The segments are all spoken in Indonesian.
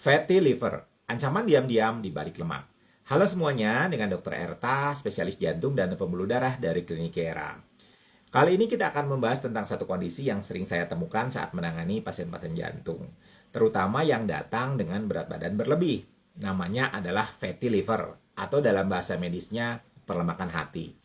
Fatty liver, ancaman diam-diam di balik lemak. Halo semuanya, dengan Dr. Erta, spesialis jantung dan pembuluh darah dari Klinik Kera. Kali ini kita akan membahas tentang satu kondisi yang sering saya temukan saat menangani pasien-pasien jantung, terutama yang datang dengan berat badan berlebih. Namanya adalah fatty liver, atau dalam bahasa medisnya perlemakan hati.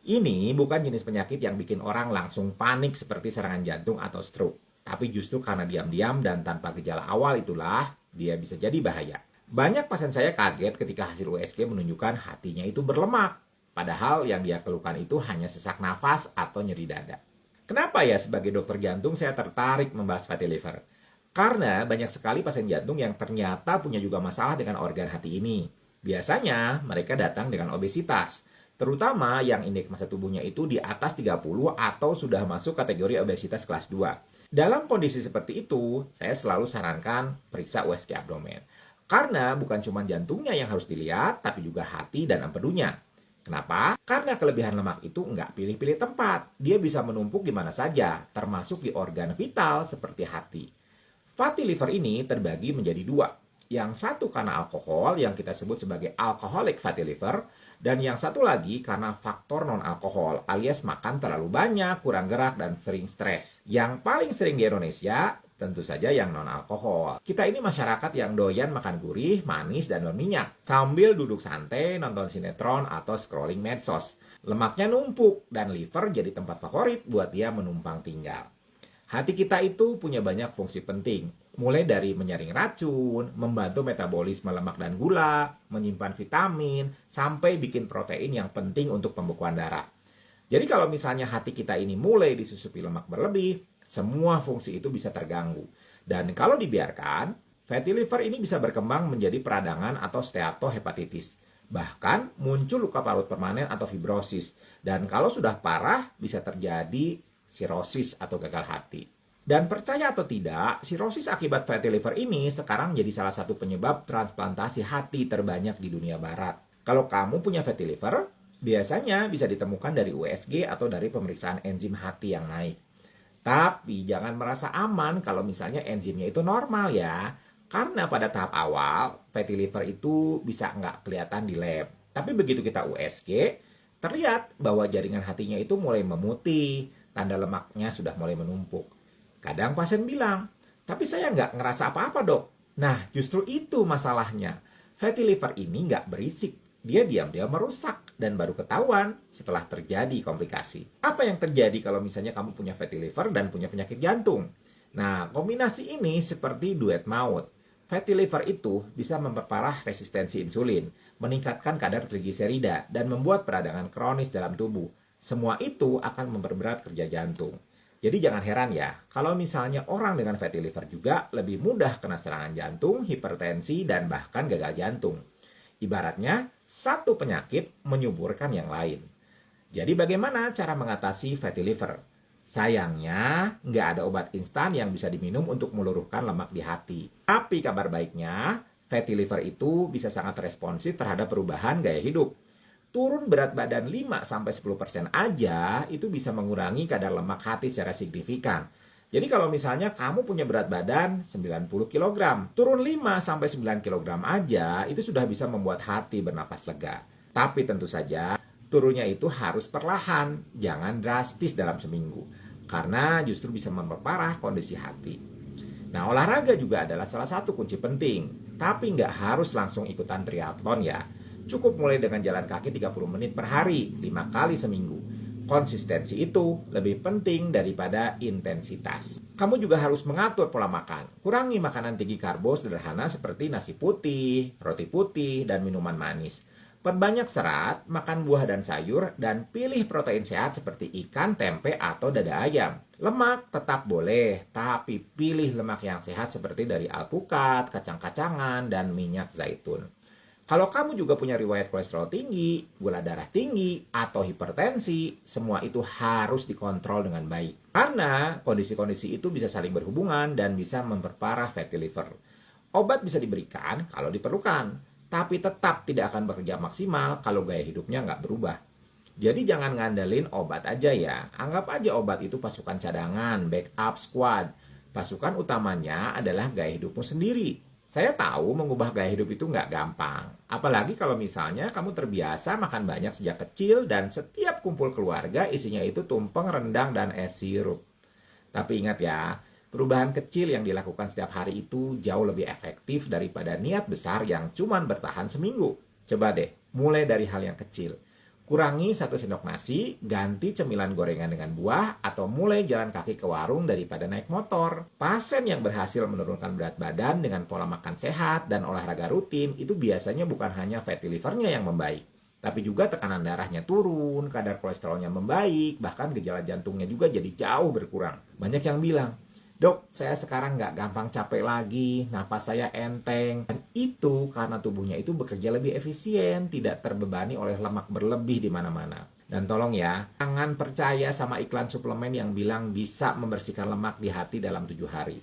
Ini bukan jenis penyakit yang bikin orang langsung panik seperti serangan jantung atau stroke. Tapi justru karena diam-diam dan tanpa gejala awal itulah dia bisa jadi bahaya. Banyak pasien saya kaget ketika hasil USG menunjukkan hatinya itu berlemak. Padahal yang dia keluhkan itu hanya sesak nafas atau nyeri dada. Kenapa ya sebagai dokter jantung saya tertarik membahas fatty liver? Karena banyak sekali pasien jantung yang ternyata punya juga masalah dengan organ hati ini. Biasanya mereka datang dengan obesitas. Terutama yang indeks massa tubuhnya itu di atas 30 atau sudah masuk kategori obesitas kelas 2. Dalam kondisi seperti itu, saya selalu sarankan periksa USG abdomen. Karena bukan cuma jantungnya yang harus dilihat, tapi juga hati dan empedunya. Kenapa? Karena kelebihan lemak itu nggak pilih-pilih tempat. Dia bisa menumpuk di mana saja, termasuk di organ vital seperti hati. Fatty liver ini terbagi menjadi dua. Yang satu karena alkohol yang kita sebut sebagai alcoholic fatty liver, dan yang satu lagi karena faktor non-alkohol alias makan terlalu banyak, kurang gerak, dan sering stres. Yang paling sering di Indonesia tentu saja yang non-alkohol. Kita ini masyarakat yang doyan makan gurih, manis, dan berminyak sambil duduk santai, nonton sinetron, atau scrolling medsos. Lemaknya numpuk dan liver jadi tempat favorit buat dia menumpang tinggal. Hati kita itu punya banyak fungsi penting, mulai dari menyaring racun, membantu metabolisme lemak dan gula, menyimpan vitamin, sampai bikin protein yang penting untuk pembekuan darah. Jadi kalau misalnya hati kita ini mulai disusupi lemak berlebih, semua fungsi itu bisa terganggu. Dan kalau dibiarkan, fatty liver ini bisa berkembang menjadi peradangan atau steatohepatitis. Bahkan muncul luka parut permanen atau fibrosis. Dan kalau sudah parah, bisa terjadi sirosis atau gagal hati. Dan percaya atau tidak, sirosis akibat fatty liver ini sekarang jadi salah satu penyebab transplantasi hati terbanyak di dunia barat. Kalau kamu punya fatty liver, biasanya bisa ditemukan dari USG atau dari pemeriksaan enzim hati yang naik. Tapi jangan merasa aman kalau misalnya enzimnya itu normal ya. Karena pada tahap awal, fatty liver itu bisa nggak kelihatan di lab. Tapi begitu kita USG, terlihat bahwa jaringan hatinya itu mulai memutih, tanda lemaknya sudah mulai menumpuk. Kadang pasien bilang, tapi saya nggak ngerasa apa-apa dok. Nah, justru itu masalahnya. Fatty liver ini nggak berisik. Dia diam-diam merusak dan baru ketahuan setelah terjadi komplikasi. Apa yang terjadi kalau misalnya kamu punya fatty liver dan punya penyakit jantung? Nah, kombinasi ini seperti duet maut. Fatty liver itu bisa memperparah resistensi insulin, meningkatkan kadar trigliserida, dan membuat peradangan kronis dalam tubuh. Semua itu akan memperberat kerja jantung. Jadi jangan heran ya, kalau misalnya orang dengan fatty liver juga lebih mudah kena serangan jantung, hipertensi, dan bahkan gagal jantung. Ibaratnya, satu penyakit menyuburkan yang lain. Jadi bagaimana cara mengatasi fatty liver? Sayangnya, nggak ada obat instan yang bisa diminum untuk meluruhkan lemak di hati. Tapi kabar baiknya, fatty liver itu bisa sangat responsif terhadap perubahan gaya hidup. Turun berat badan 5-10% aja itu bisa mengurangi kadar lemak hati secara signifikan. Jadi kalau misalnya kamu punya berat badan 90 kg, turun 5-9 kg aja itu sudah bisa membuat hati bernapas lega. Tapi tentu saja turunnya itu harus perlahan, jangan drastis dalam seminggu. Karena justru bisa memperparah kondisi hati. Nah, olahraga juga adalah salah satu kunci penting. Tapi nggak harus langsung ikutan triathlon ya. Cukup mulai dengan jalan kaki 30 menit per hari, 5 kali seminggu. Konsistensi itu lebih penting daripada intensitas. Kamu juga harus mengatur pola makan. Kurangi makanan tinggi karbo sederhana seperti nasi putih, roti putih, dan minuman manis. Perbanyak serat, makan buah dan sayur, dan pilih protein sehat seperti ikan, tempe, atau dada ayam. Lemak tetap boleh, tapi pilih lemak yang sehat seperti dari alpukat, kacang-kacangan, dan minyak zaitun. Kalau kamu juga punya riwayat kolesterol tinggi, gula darah tinggi, atau hipertensi, semua itu harus dikontrol dengan baik. Karena kondisi-kondisi itu bisa saling berhubungan dan bisa memperparah fatty liver. Obat bisa diberikan kalau diperlukan, tapi tetap tidak akan bekerja maksimal kalau gaya hidupnya nggak berubah. Jadi jangan ngandelin obat aja ya. Anggap aja obat itu pasukan cadangan, backup squad. Pasukan utamanya adalah gaya hidupmu sendiri. Saya tahu mengubah gaya hidup itu nggak gampang. Apalagi kalau misalnya kamu terbiasa makan banyak sejak kecil dan setiap kumpul keluarga isinya itu tumpeng, rendang, dan es sirup. Tapi ingat ya, perubahan kecil yang dilakukan setiap hari itu jauh lebih efektif daripada niat besar yang cuman bertahan seminggu. Coba deh, mulai dari hal yang kecil. Kurangi 1 sendok nasi, ganti cemilan gorengan dengan buah, atau mulai jalan kaki ke warung daripada naik motor. Pasien yang berhasil menurunkan berat badan dengan pola makan sehat dan olahraga rutin, itu biasanya bukan hanya fatty livernya yang membaik, tapi juga tekanan darahnya turun, kadar kolesterolnya membaik, bahkan gejala jantungnya juga jadi jauh berkurang. Banyak yang bilang, "Dok, saya sekarang nggak gampang capek lagi, nafas saya enteng." Dan itu karena tubuhnya itu bekerja lebih efisien, tidak terbebani oleh lemak berlebih di mana-mana. Dan tolong ya, jangan percaya sama iklan suplemen yang bilang bisa membersihkan lemak di hati dalam 7 hari.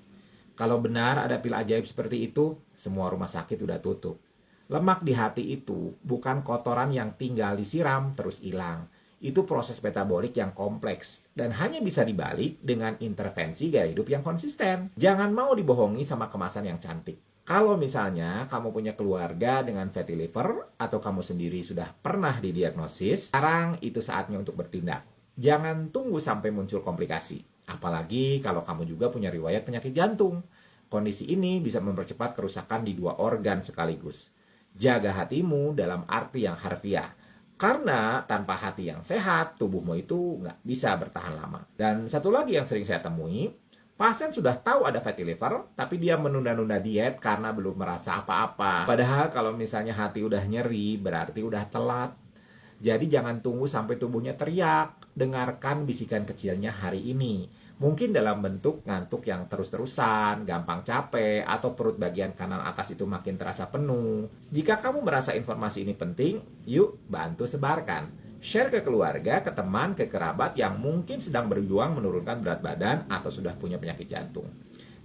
Kalau benar ada pil ajaib seperti itu, semua rumah sakit udah tutup. Lemak di hati itu bukan kotoran yang tinggal disiram terus hilang. Itu proses metabolik yang kompleks dan hanya bisa dibalik dengan intervensi gaya hidup yang konsisten. Jangan mau dibohongi sama kemasan yang cantik. Kalau misalnya kamu punya keluarga dengan fatty liver atau kamu sendiri sudah pernah didiagnosis, sekarang itu saatnya untuk bertindak. Jangan tunggu sampai muncul komplikasi. Apalagi kalau kamu juga punya riwayat penyakit jantung. Kondisi ini bisa mempercepat kerusakan di 2 organ sekaligus. Jaga hatimu dalam arti yang harfiah. Karena tanpa hati yang sehat, tubuhmu itu nggak bisa bertahan lama. Dan satu lagi yang sering saya temui, pasien sudah tahu ada fatty liver, tapi dia menunda-nunda diet karena belum merasa apa-apa. Padahal kalau misalnya hati udah nyeri, berarti udah telat. Jadi jangan tunggu sampai tubuhnya teriak. Dengarkan bisikan kecilnya hari ini. Mungkin dalam bentuk ngantuk yang terus-terusan, gampang capek, atau perut bagian kanan atas itu makin terasa penuh. Jika kamu merasa informasi ini penting, yuk bantu sebarkan. Share ke keluarga, ke teman, ke kerabat yang mungkin sedang berjuang menurunkan berat badan atau sudah punya penyakit jantung.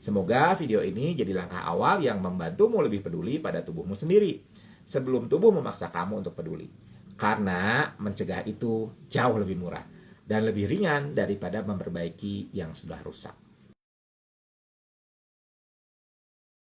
Semoga video ini jadi langkah awal yang membantumu lebih peduli pada tubuhmu sendiri, sebelum tubuh memaksa kamu untuk peduli. Karena mencegah itu jauh lebih murah dan lebih ringan daripada memperbaiki yang sudah rusak.